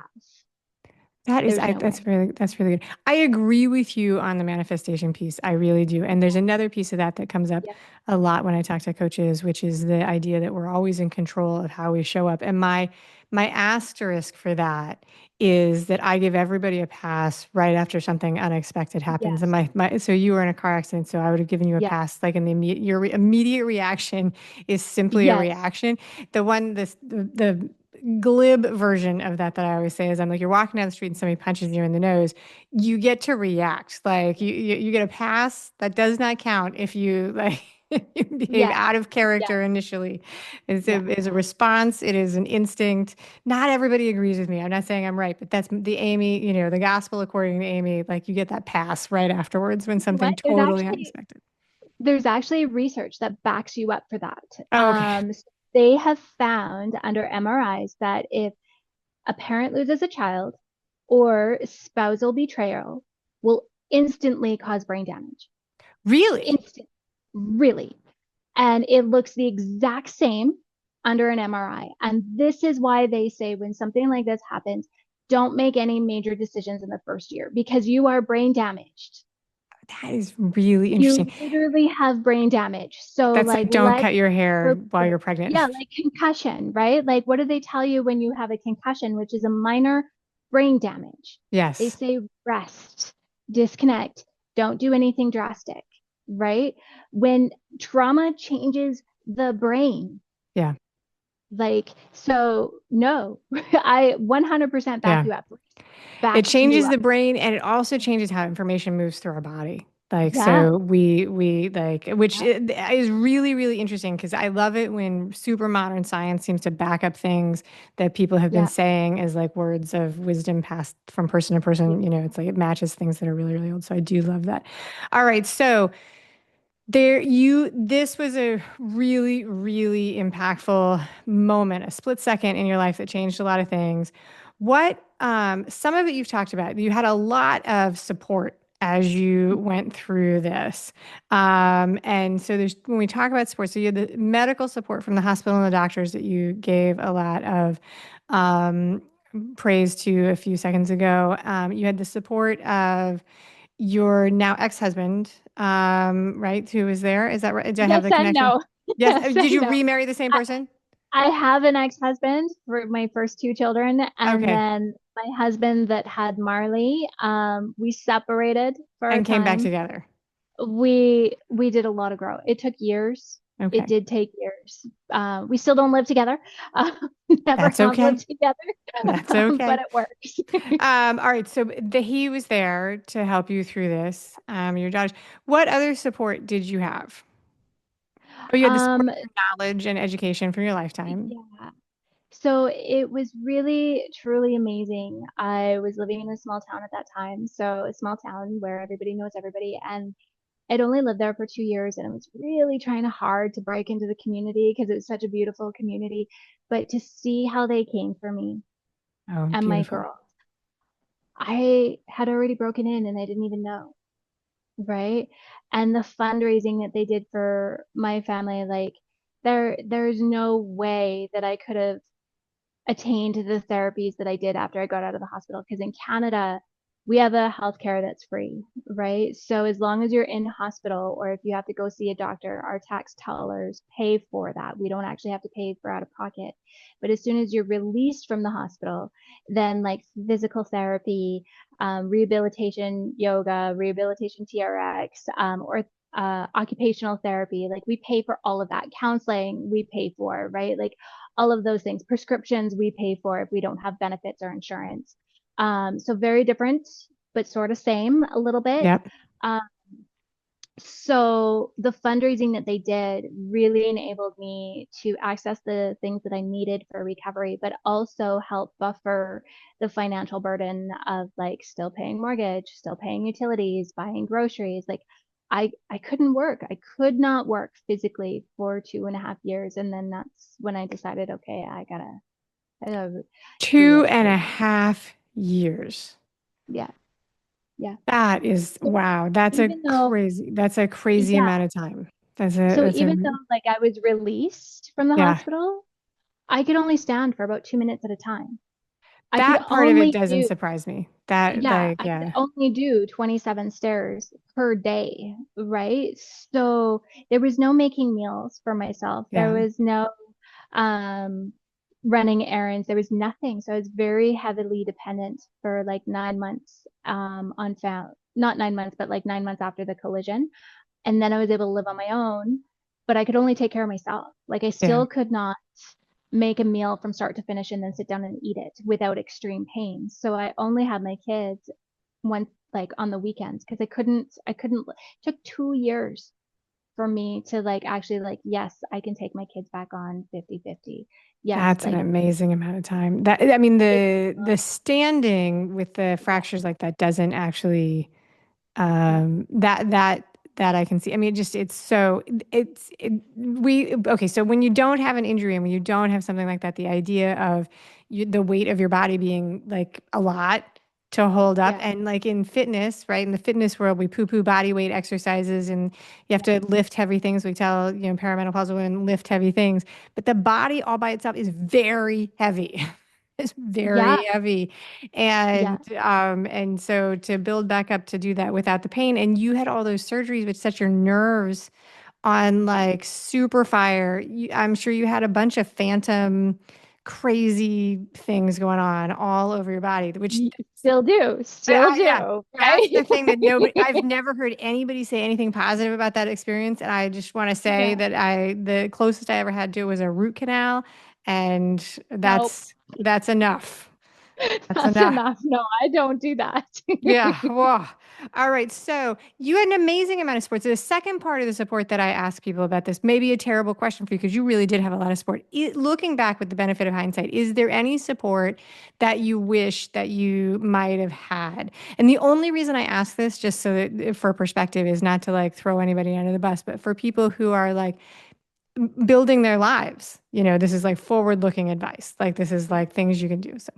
There's no way. That's really good. I agree with you on the manifestation piece. I really do. And there's another piece of that that comes up Yeah. a lot when I talk to coaches, which is the idea that we're always in control of how we show up. And my asterisk for that is that I give everybody a pass right after something unexpected happens. And Yes. my so you were in a car accident, so I would have given you a Yeah. pass. Like in the immediate reaction is simply a Yes. reaction. The glib version of that I always say is I'm like, you're walking down the street and somebody punches you in the nose, you get to react. Like you get a pass. That does not count if you like you behave Yes. out of Yes. character initially. Yeah. It's a response. It is an instinct. Not everybody agrees with me. I'm not saying I'm right, but that's the Amy, the gospel according to Amy, like you get that pass right afterwards when something What? There's totally actually unexpected. there's actually research that backs you up for that. Oh, okay. They have found under MRIs that if a parent loses a child or spousal betrayal will instantly cause brain damage. Really? Instant, really. And it looks the exact same under an MRI. And this is why they say when something like this happens, don't make any major decisions in the first year because you are brain damaged. That is really interesting. You literally have brain damage. So That's like like don't let's cut your hair while prepare. you're pregnant. Yeah, like concussion, right? Like what do they tell you when you have a concussion, which is a minor brain damage? They Yes. say rest, disconnect, don't do anything drastic, right? When trauma changes the brain, Yeah. like so no, I 100% back Yeah. you up. It Backs you changes up. the brain and it also changes how information moves through our body. Like, Yeah. so we like, which Yeah. is really, really interesting because I love it when super modern science seems to back up things that people have been Yeah. saying as like words of wisdom passed from person to Yeah. person. It's like it matches things that are really, really old. So I do love that. All right. So, this was a really, really impactful moment, a split second in your life that changed a lot of things. Some of it you've talked about, you had a lot of support as you went through this. And so when we talk about support, so you had the medical support from the hospital and the doctors that you gave a lot of, um, praise to a few seconds ago. You had the support of your now ex-husband, right, who was there. Is that right? Did I have Yes the and connection? no. Yes. Yes Did and you no. remarry the same person? I have an ex-husband for my first two children, and Okay. then my husband that had Marley, we separated for a And came back time. together. We did a lot of growth. It took years. It Okay. did take years. We still don't live together. Uh, never That's have okay. lived together, That's but okay. it works. All right. So he was there to help you through this. Your daughters. What other support did you have? Oh, you had the support Um, of your knowledge and education from your lifetime. yeah. So it was really, truly amazing. I was living in a small town at that time. So a small town where everybody knows everybody. And I'd only lived there for 2 years and I was really trying hard to break into the community because it was such a beautiful community. But to see how they came for me Oh, and my beautiful. girls, I had already broken in and I didn't even know. Right. And the fundraising that they did for my family, like there's no way that I could have attain to the therapies that I did after I got out of the hospital. Because in Canada, we have a healthcare that's free, right? So as long as you're in hospital or if you have to go see a doctor, our tax dollars pay for that. We don't actually have to pay for out of pocket. But as soon as you're released from the hospital, then like physical therapy, rehabilitation yoga, rehabilitation TRX, or occupational therapy, like we pay for all of that. Counseling, we pay for, right? Like all of those things. Prescriptions we pay for if we don't have benefits or insurance. So very different, but sort of same a little bit. Yep. Um, So the fundraising that they did really enabled me to access the things that I needed for recovery, but also help buffer the financial burden of like still paying mortgage, still paying utilities, buying groceries. Like I couldn't work. I could not work physically for 2.5 years. And then that's when I decided, okay, I gotta Two create and a this. half years. Yeah. Yeah. That is, So wow. even though, That's a crazy yeah. amount of time. So That's a, even though like I was released from the yeah. hospital, I could only stand for about 2 minutes at a time. I could That part of it only doesn't do, surprise me. That, yeah, like, I could yeah, only do 27 stairs per day, right? So there was no making meals for myself. There yeah. was no um running errands. There was nothing. So I was very heavily dependent for like 9 months on not 9 months, but like 9 months after the collision. And then I was able to live on my own, but I could only take care of myself. Like I Yeah. still could not make a meal from start to finish and then sit down and eat it without extreme pain. So I only had my kids once like on the weekends because I couldn't it took 2 years for me to like actually like, yes, I can take my kids back on 50-50. Yes, That's an like amazing amount of time. That, I mean, it, the standing with the yeah, fractures like that doesn't actually yeah, that I can see. I mean, it's so we okay. So when you don't have an injury and when you don't have something like that, the idea of the weight of your body being like a lot to hold up, yeah, and like in fitness, right? In the fitness world, we poo-poo body weight exercises, and you have yeah, to lift heavy things. We tell perimenopausal women lift heavy things, but the body all by itself is very heavy. It's yeah, very heavy. yeah. And so to build back up to do that without the pain, and you had all those surgeries which set your nerves on like super fire. I'm sure you had a bunch of phantom crazy things going on all over your body, which Still yeah, do, that's the right? thing that I've never heard anybody say anything positive about that experience. And I just want to say Yeah. that the closest I ever had to it was a root canal, and Nope. that's enough. That's That's enough. enough. No, I don't do that. Yeah. Whoa. All right. So you had an amazing amount of support. So the second part of the support that I ask people about this may be a terrible question for you because you really did have a lot of support. Looking back with the benefit of hindsight, is there any support that you wish that you might have had? And the only reason I ask this, just so that for perspective, is not to like throw anybody under the bus, but for people who are like building their lives, this is like forward-looking advice. Like this is like things you can do. So,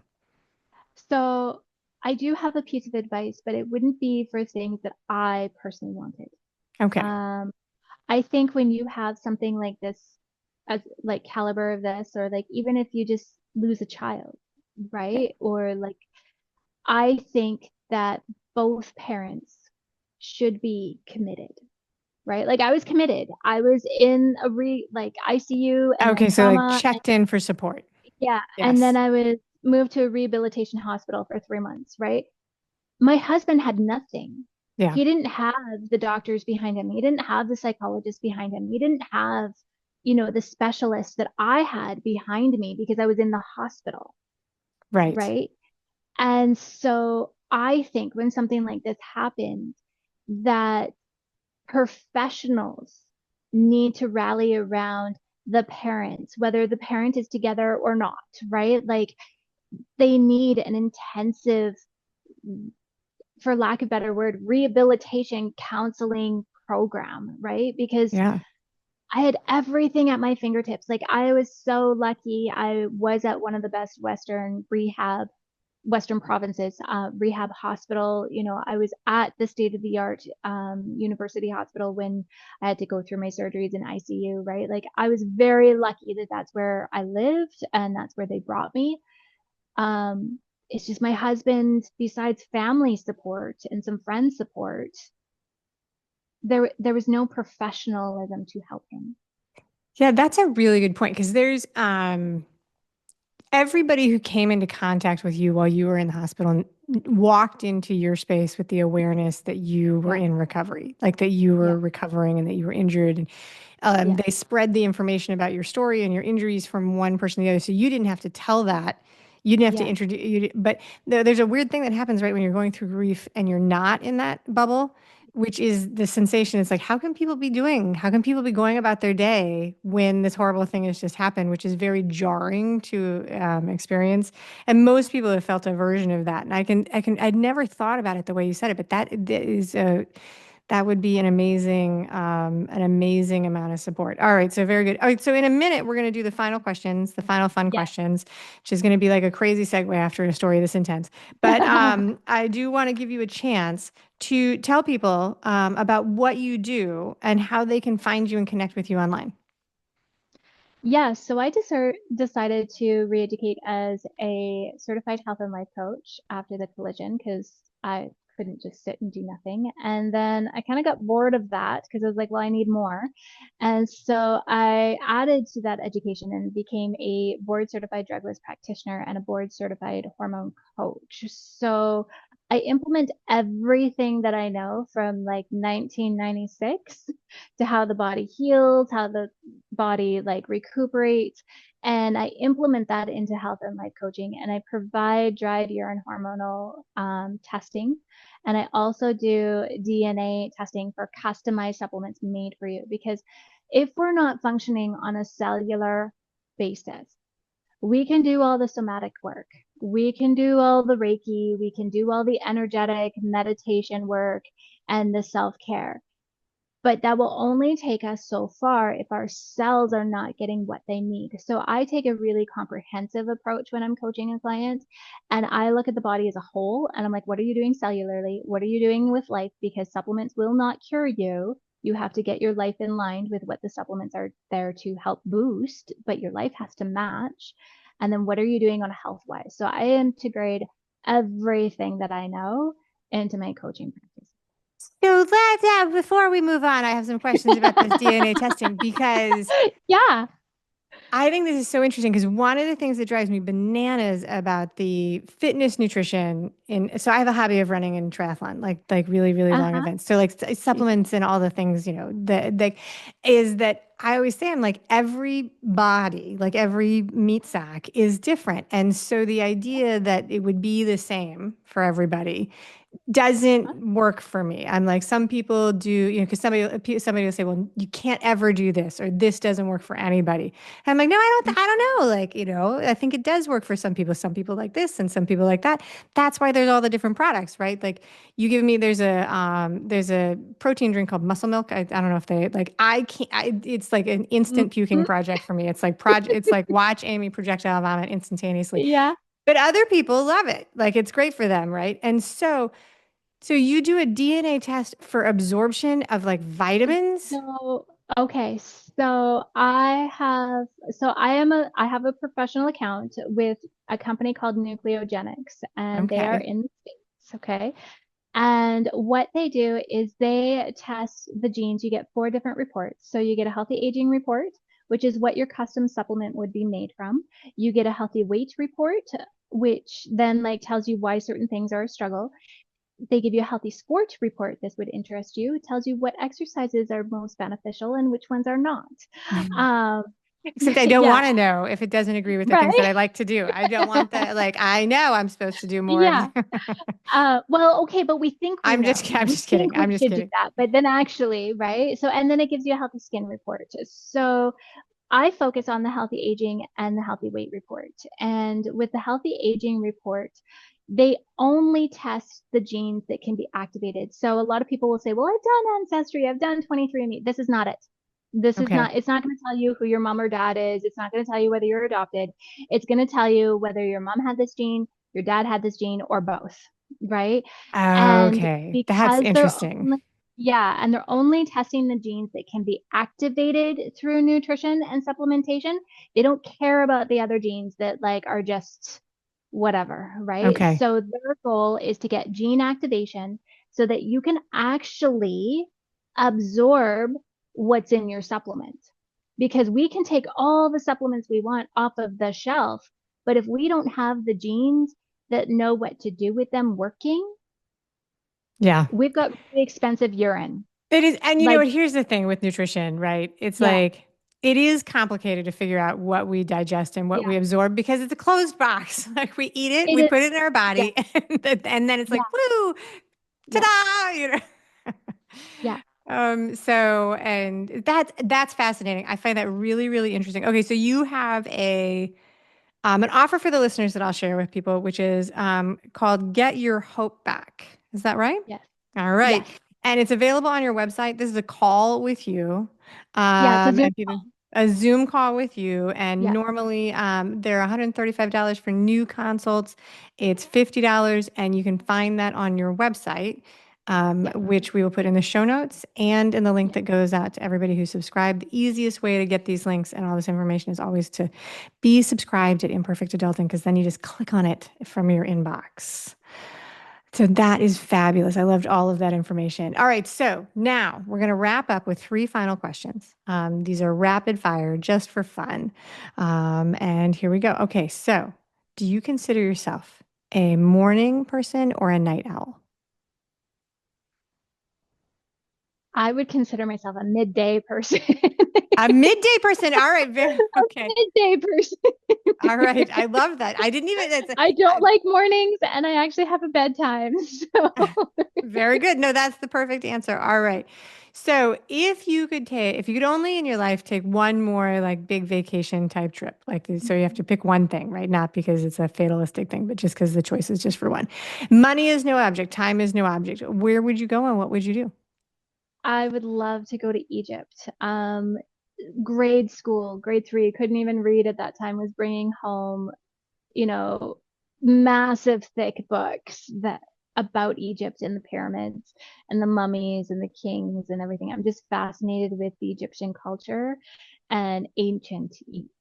So I do have a piece of advice, but it wouldn't be for things that I personally wanted. okay. Um, I think when you have something like this, as like caliber of this, or like even if you just lose a child, Yeah. right? Or like I think that both parents should be committed, right? Like I was committed. I was in a like ICU and then Okay. So like trauma. checked in for support. Yeah. And then Yes. I was moved to a rehabilitation hospital for 3 months, right? My husband had nothing. Yeah. He didn't have the doctors behind him. He didn't have the psychologists behind him. He didn't have, the specialists that I had behind me because I was in the hospital, Right. right? And so I think when something like this happens, that professionals need to rally around the parents, whether the parent is together or not, right? Like they need an intensive, for lack of a better word, rehabilitation counseling program, right? Because Yeah. I had everything at my fingertips. Like I was so lucky. I was at one of the best Western provinces, rehab hospital. I was at the state of the art university hospital when I had to go through my surgeries in ICU, right? Like I was very lucky that that's where I lived and that's where they brought me. Um, it's just my husband, besides family support and some friend support, there was no professionalism to help him. Yeah, that's a really good point because there's everybody who came into contact with you while you were in the hospital walked into your space with the awareness that you were Yeah, in recovery, like that you yeah, were recovering and that you were injured. And yeah, they spread the information about your story and your injuries from one person to the other. So you didn't have to tell that. You didn't have to yeah, introduce you. But there's a weird thing that happens right when you're going through grief and you're not in that bubble. which is the sensation. It's like, how can people be going about their day when this horrible thing has just happened, which is very jarring to experience. And most people have felt a version of that. And I'd never thought about it the way you said it, but that would be an amazing amount of support. All right, so very good. All right, so in a minute, we're going to do the final questions, the final fun Yes. questions, which is going to be like a crazy segue after a story this intense. But I do want to give you a chance to tell people about what you do and how they can find you and connect with you online. Yeah, so I decided to re-educate as a certified health and life coach after the collision because I couldn't just sit and do nothing. And then I kind of got bored of that because I was like, well, I need more. And so I added to that education and became a board certified drugless practitioner and a board certified hormone coach. So I implement everything that I know from like 1996 to how the body heals, how the body like recuperates. And I implement that into health and life coaching. And I provide dried urine hormonal testing. And I also do DNA testing for customized supplements made for you. Because if we're not functioning on a cellular basis, we can do all the somatic work. We can do all the Reiki. We can do all the energetic meditation work and the self care. But that will only take us so far if our cells are not getting what they need. So I take a really comprehensive approach when I'm coaching a client, and I look at the body as a whole and I'm like, what are you doing cellularly? What are you doing with life? Because supplements will not cure you. You have to get your life in line with what the supplements are there to help boost, but your life has to match. And then what are you doing on a health wise? So I integrate everything that I know into my coaching So before we move on, I have some questions about this practice. DNA testing because Yeah. I think this is so interesting because one of the things that drives me bananas about the fitness nutrition so I have a hobby of running and triathlon, like really, really long Uh-huh. events. So like supplements and all the things, that like is that I always say I'm like every body, like every meat sack is different. And so the idea that it would be the same for everybody doesn't work for me. I'm like, some people do, because somebody will say, well, you can't ever do this, or this doesn't work for anybody. And I'm like, no, I don't know. Like, I think it does work for some people like this and some people like that. That's why there's all the different products, right? Like you give me, there's a protein drink called Muscle Milk. I don't know if they like, I can't, it's like an instant puking Mhm. project for me. It's like watch Amy projectile vomit instantaneously. Yeah. But other people love it. Like it's great for them, right? And so you do a DNA test for absorption of like vitamins? So, okay. I have a professional account with a company called Nucleogenics, and they are Okay. in the States. Okay. And what they do is they test the genes. You get four different reports. So you get a healthy aging report, which is what your custom supplement would be made from. You get a healthy weight report, which then like tells you why certain things are a struggle. They give you a healthy sport report. This would interest you. It tells you what exercises are most beneficial and which ones are not. Um, Except I don't yeah, want to know if it doesn't agree with the things that right. I like to do. I don't want that. Like, I know I'm supposed to do more of Yeah. the. Well, okay, but we think we know. I'm We just kidding. think we I'm just should do kidding. that, but then actually, right? So, and then it gives you a healthy skin report. So, I focus on the healthy aging and the healthy weight report. And with the healthy aging report, they only test the genes that can be activated. So a lot of people will say, well, I've done Ancestry, I've done 23andMe. This is not it. Okay. It's not going to tell you who your mom or dad is. It's not going to tell you whether you're adopted. It's going to tell you whether your mom had this gene, your dad had this gene, or both, right? And Okay. That's because interesting. they're only testing the genes that can be activated through nutrition and supplementation. They don't care about the other genes that like are just whatever, right? Okay. So their goal is to get gene activation so that you can actually absorb what's in your supplement. Because we can take all the supplements we want off of the shelf, but if we don't have the genes that know what to do with them working, Yeah. we've got really expensive urine. It is. And you know Like, what? Here's the thing with nutrition, right? It's yeah, like, it is complicated to figure out what we digest and what yeah, we absorb because it's a closed box. Like we eat it, it we is. put it in our Yeah, body, and then it's yeah, like, woo, yeah. ta-da, Yeah. And that's fascinating. I find that really, really interesting. Okay, so you have an offer for the listeners that I'll share with people, which is called Get Your Hope Back. Is that right? Yes. All right. Yes. And it's available on your website. This is a call with you, Yeah. It's a Zoom and people, call. a Zoom call with you. And Yeah. normally they're $135 for new consults. It's $50, and you can find that on your website, Yeah. which we will put in the show notes and in the link Yeah. that goes out to everybody who's subscribed. The easiest way to get these links and all this information is always to be subscribed at Imperfect Adulting, because then you just click on it from your inbox. So that is fabulous. I loved all of that information. All right. So now we're going to wrap up with three final questions. These are rapid fire just for fun. And here we go. Okay. So do you consider yourself a morning person or a night owl? I would consider myself a midday person. A midday person. All right. Very A okay. midday person. All right. I love that. I didn't even, I don't like mornings and I actually have a bedtime. So very good. No, that's the perfect answer. All right. So if you could only in your life take one more like big vacation type trip, like, so you have to pick one thing, right? Not because it's a fatalistic thing, but just because the choice is just for one. Money is no object. Time is no object. Where would you go and what would you do? I would love to go to Egypt. Grade school, grade three, couldn't even read at that time, was bringing home, you know, massive thick books that about Egypt and the pyramids and the mummies and the kings and everything. I'm just fascinated with the Egyptian culture and ancient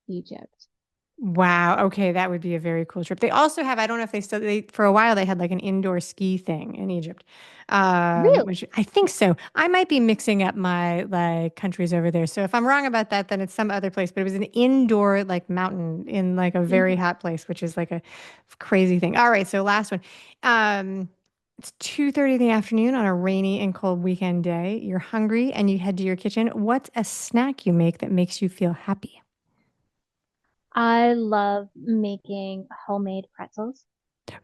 Egypt. Wow. Okay, that would be a very cool trip. They also have, I don't know if they still, for a while they had like an indoor ski thing in Egypt, Really? which I think so. I might be mixing up my like countries over there. So if I'm wrong about that, then it's some other place. But it was an indoor like mountain in like a very hot place, which is like a crazy thing. All right, so last one. It's 2:30 in the afternoon on a rainy and cold weekend day. You're hungry and you head to your kitchen. What's a snack you make that makes you feel happy? I love making homemade pretzels.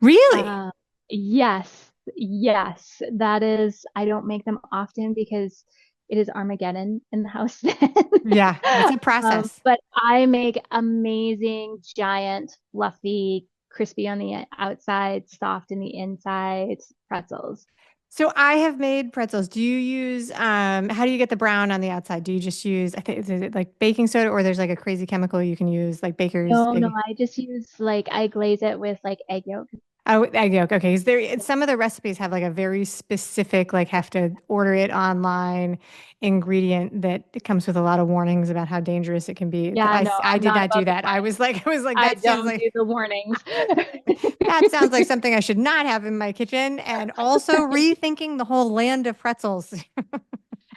Really? Uh, yes, yes, that is, I don't make them often because it is Armageddon in the house then. Yeah, it's a process. But I make amazing, giant, fluffy, crispy on the outside, soft in the inside pretzels. So I have made pretzels. Do you use how do you get the brown on the outside? Do you just use, I think, is it like baking soda, or there's like a crazy chemical you can use like baker's No, no, baking? I just use like I glaze it with like egg yolk. Oh, egg yolk. Okay, because some of the recipes have like a very specific, like have to order it online ingredient that it comes with a lot of warnings about how dangerous it can be. Yeah, no, I I'm did not not do about the that. warning. I was like, I that sounds don't like do the warnings. that sounds like something I should not have in my kitchen. And also rethinking the whole land of pretzels.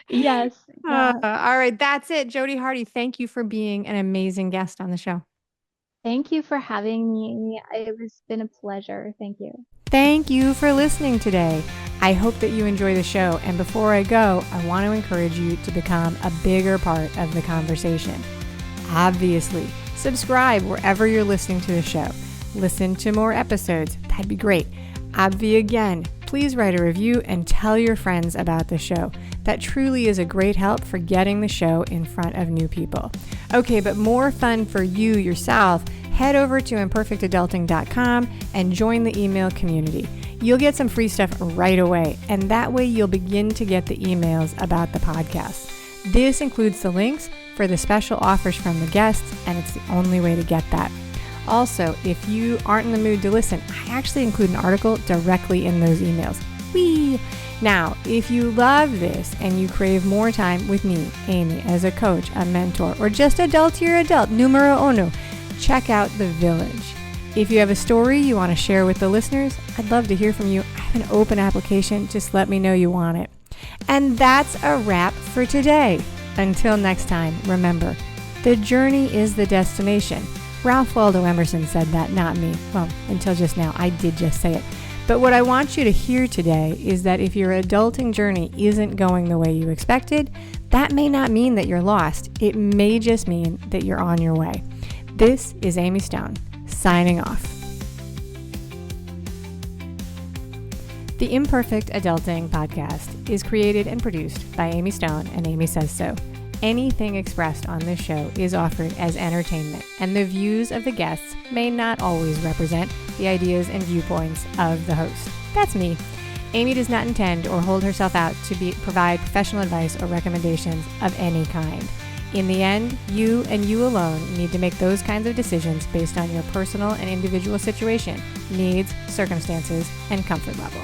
Yes, yeah. All right, that's it. Jodi Harty, thank you for being an amazing guest on the show. Thank you for having me. It has been a pleasure. Thank you. Thank you for listening today. I hope that you enjoy the show. And before I go, I want to encourage you to become a bigger part of the conversation. Obviously, subscribe wherever you're listening to the show. Listen to more episodes. That'd be great. Obvi again, please write a review and tell your friends about the show. That truly is a great help for getting the show in front of new people. Okay, but more fun for you yourself, head over to imperfectadulting.com and join the email community. You'll get some free stuff right away, and that way you'll begin to get the emails about the podcast. This includes the links for the special offers from the guests, and it's the only way to get that. Also, if you aren't in the mood to listen, I actually include an article directly in those emails. Whee! Now, if you love this and you crave more time with me, Amy, as a coach, a mentor, or just adultier adult, numero uno, check out The Village. If you have a story you want to share with the listeners, I'd love to hear from you. I have an open application. Just let me know you want it. And that's a wrap for today. Until next time, remember, the journey is the destination. Ralph Waldo Emerson said that, not me. Well, until just now, I did just say it. But what I want you to hear today is that if your adulting journey isn't going the way you expected, that may not mean that you're lost. It may just mean that you're on your way. This is Amy Stone, signing off. The Imperfect Adulting podcast is created and produced by Amy Stone and Amy Says So. Anything expressed on this show is offered as entertainment, and the views of the guests may not always represent the ideas and viewpoints of the host. That's me. Amy does not intend or hold herself out to provide professional advice or recommendations of any kind. In the end, you and you alone need to make those kinds of decisions based on your personal and individual situation, needs, circumstances, and comfort level.